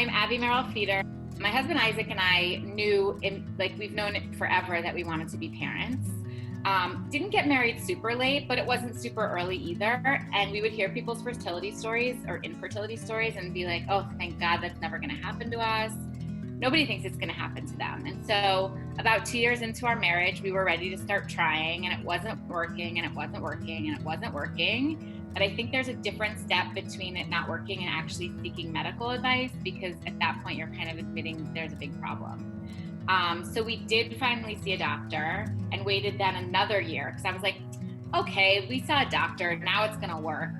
I'm Abbe Meryl Feeder. My husband Isaac and I knew, we've known it forever that we wanted to be parents. Didn't get married super late, but it wasn't super early either. And we would hear people's fertility stories or infertility stories and be like, oh, thank God that's never going to happen to us. Nobody thinks it's going to happen to them. And so about 2 years into our marriage, we were ready to start trying, and it wasn't working, and it wasn't working, and it wasn't working. But I think there's a different step between it not working and actually seeking medical advice, because at that point you're kind of admitting there's a big problem. So we did finally see a doctor and waited then another year, because I was like, okay, we saw a doctor, now it's going to work.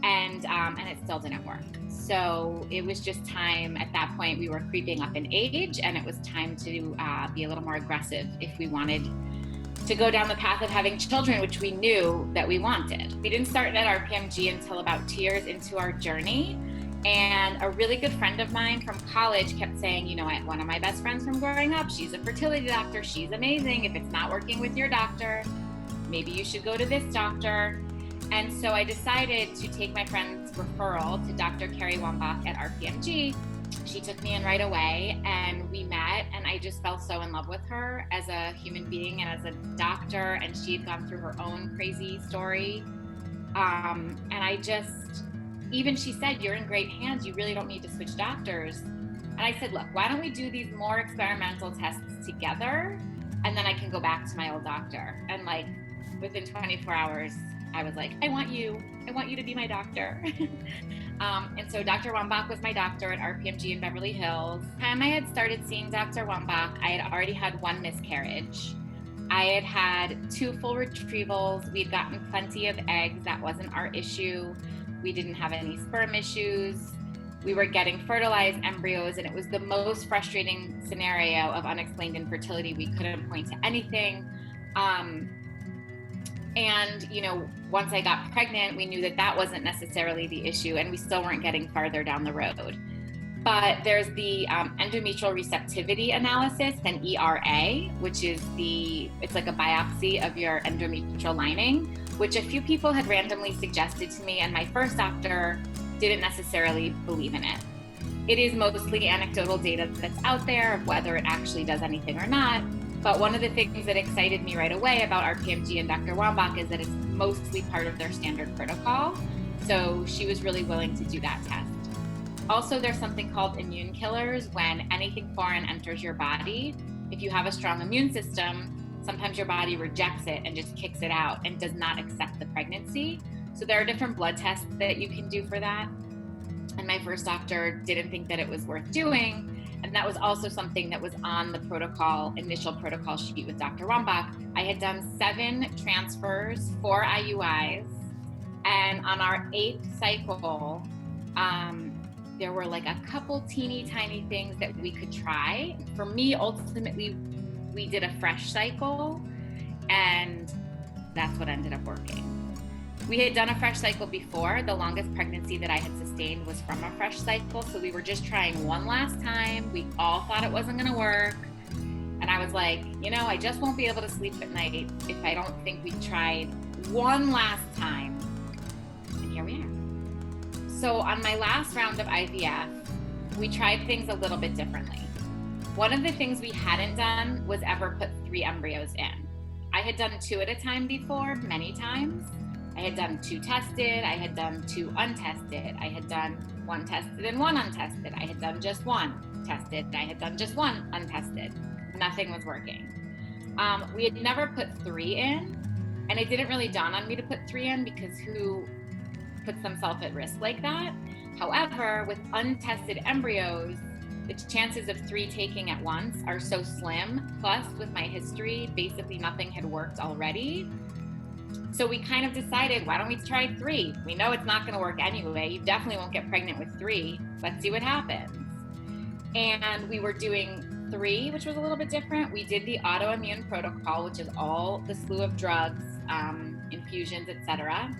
And it still didn't work. So it was just time. At that point, we were creeping up in age, and it was time to be a little more aggressive if we wanted to go down the path of having children, which we knew that we wanted. We didn't start at our PMG until about 2 years into our journey. And a really good friend of mine from college kept saying, you know, one of my best friends from growing up, she's a fertility doctor. She's amazing. If it's not working with your doctor, maybe you should go to this doctor. And so I decided to take my friend's referral to Dr. Carrie Wambach at RPMG. She took me in right away, and we met, and I just fell so in love with her as a human being and as a doctor. And she had gone through her own crazy story. And I just, even she said, you're in great hands. You really don't need to switch doctors. And I said, look, why don't we do these more experimental tests together? And then I can go back to my old doctor. And like within 24 hours, I was like, I want you to be my doctor. And so Dr. Wambach was my doctor at RPMG in Beverly Hills. By the time I had started seeing Dr. Wambach, I had already had one miscarriage. I had had 2 full retrievals. We'd gotten plenty of eggs. That wasn't our issue. We didn't have any sperm issues. We were getting fertilized embryos, and it was the most frustrating scenario of unexplained infertility. We couldn't point to anything. And, you know, once I got pregnant, we knew that that wasn't necessarily the issue, and we still weren't getting farther down the road. But there's the endometrial receptivity analysis, an ERA, which is it's like a biopsy of your endometrial lining, which a few people had randomly suggested to me, and my first doctor didn't necessarily believe in it. It is mostly anecdotal data that's out there of whether it actually does anything or not. But one of the things that excited me right away about RPMG and Dr. Wambach is that it's mostly part of their standard protocol. So she was really willing to do that test. Also, there's something called immune killers. When anything foreign enters your body, if you have a strong immune system, sometimes your body rejects it and just kicks it out and does not accept the pregnancy. So there are different blood tests that you can do for that. And my first doctor didn't think that it was worth doing. And that was also something that was on the initial protocol sheet with Dr. Wambach. I had done 7 transfers, 4 IUIs. And on our 8th cycle, there were like a couple teeny tiny things that we could try. For me, ultimately, we did a fresh cycle, and that's what ended up working. We had done a fresh cycle before. The longest pregnancy that I had sustained was from a fresh cycle. So we were just trying one last time. We all thought it wasn't going to work. And I was like, you know, I just won't be able to sleep at night if I don't think we tried one last time. And here we are. So on my last round of IVF, we tried things a little bit differently. One of the things we hadn't done was ever put 3 embryos in. I had done 2 at a time before, many times. I had done 2 tested, I had done 2 untested, I had done 1 tested and 1 untested, I had done just 1 tested, I had done just 1 untested. Nothing was working. We had never put 3 in, and it didn't really dawn on me to put 3 in because who puts themselves at risk like that? However, with untested embryos, the chances of 3 taking at once are so slim. Plus, with my history, basically nothing had worked already. So we kind of decided, why don't we try 3? We know it's not going to work anyway. You definitely won't get pregnant with 3. Let's see what happens. And we were doing 3, which was a little bit different. We did the autoimmune protocol, which is all the slew of drugs, infusions, etc.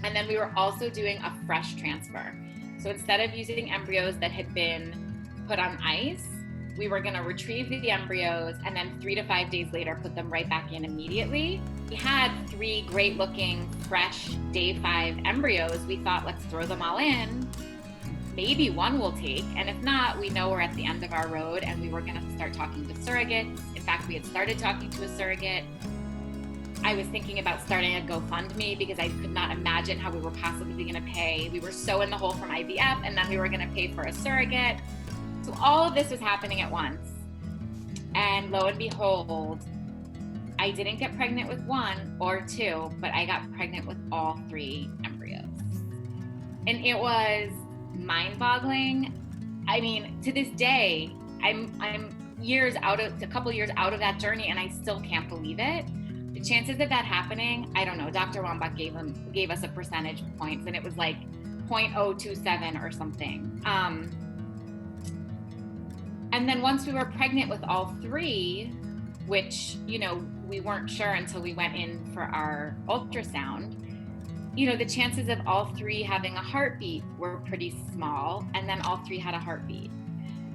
And then we were also doing a fresh transfer. So instead of using embryos that had been put on ice, we were going to retrieve the embryos and then 3 to 5 days later put them right back in immediately. We had 3 great looking fresh day 5 embryos. We thought, let's throw them all in. maybe one will take. And if not, we know we're at the end of our road, and we were going to start talking to surrogates. In fact, we had started talking to a surrogate. I was thinking about starting a GoFundMe because I could not imagine how we were possibly going to pay. We were so in the hole from IVF, and then we were going to pay for a surrogate. So all of this was happening at once. And lo and behold, I didn't get pregnant with one or two, but I got pregnant with all 3 embryos. And it was mind-boggling. I mean, to this day, I'm a couple years out of that journey, and I still can't believe it. The chances of that happening, I don't know. Dr. Wambach gave us a percentage points, and it was like 0.027 or something. And then once we were pregnant with all 3, which, we weren't sure until we went in for our ultrasound, the chances of all 3 having a heartbeat were pretty small, and then all 3 had a heartbeat.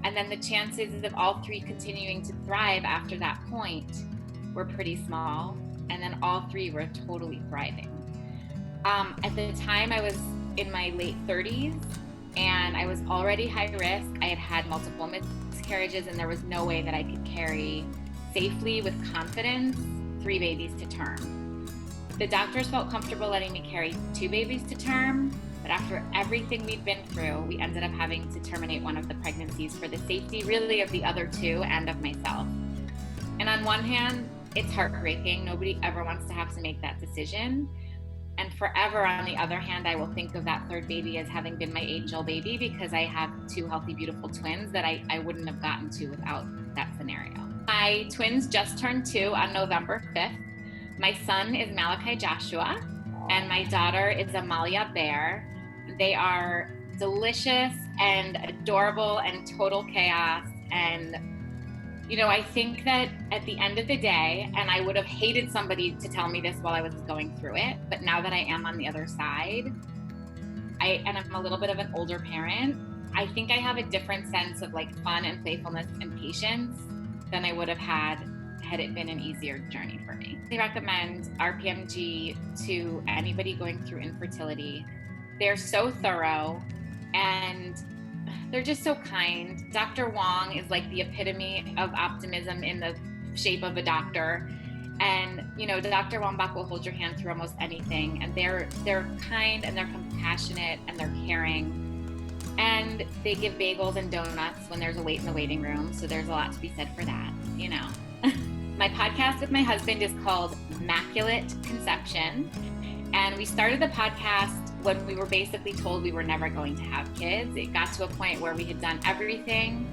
And then the chances of all 3 continuing to thrive after that point were pretty small, and then all 3 were totally thriving. At the time, I was in my late 30s, and I was already high risk. I had had multiple miscarriages, and there was no way that I could carry safely with confidence 3 babies to term. The doctors felt comfortable letting me carry 2 babies to term, but after everything we'd been through, we ended up having to terminate one of the pregnancies for the safety, really, of the other 2 and of myself. And on one hand, it's heartbreaking. Nobody ever wants to have to make that decision. And forever, on the other hand, I will think of that 3rd baby as having been my angel baby, because I have 2 healthy, beautiful twins that I wouldn't have gotten to without that scenario. My twins just turned 2 on November 5th. My son is Malachi Joshua, and my daughter is Amalia Bear. They are delicious and adorable and total chaos. And, I think that at the end of the day, and I would have hated somebody to tell me this while I was going through it, but now that I am on the other side, and I'm a little bit of an older parent, I think I have a different sense of fun and playfulness and patience than I would have had it been an easier journey for me. I recommend RPMG to anybody going through infertility. They're so thorough, and they're just so kind. Dr. Wong is like the epitome of optimism in the shape of a doctor. And, Dr. Wambach will hold your hand through almost anything. And they're kind, and they're compassionate, and they're caring. And they give bagels and donuts when there's a wait in the waiting room. So there's a lot to be said for that, My podcast with my husband is called Immaculate Conception. And we started the podcast when we were basically told we were never going to have kids. It got to a point where we had done everything,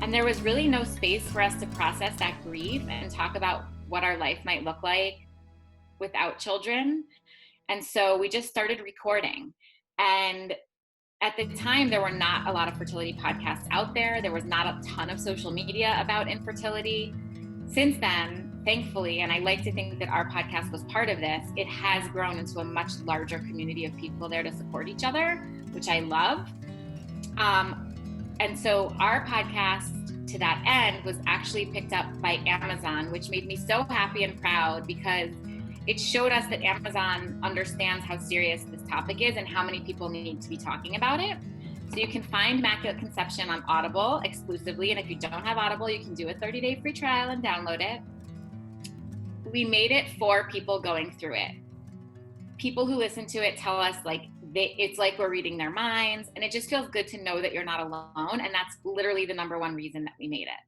and there was really no space for us to process that grief and talk about what our life might look like without children. And so we just started recording. And at the time, there were not a lot of fertility podcasts out there. There was not a ton of social media about infertility. Since then, thankfully, and I like to think that our podcast was part of this, it has grown into a much larger community of people there to support each other, which I love. And so our podcast, to that end, was actually picked up by Amazon, which made me so happy and proud, because it showed us that Amazon understands how serious this topic is and how many people need to be talking about it. So you can find Immaculate Conception on Audible exclusively. And if you don't have Audible, you can do a 30-day free trial and download it. We made it for people going through it. People who listen to it tell us it's like we're reading their minds, and it just feels good to know that you're not alone. And that's literally the number one reason that we made it.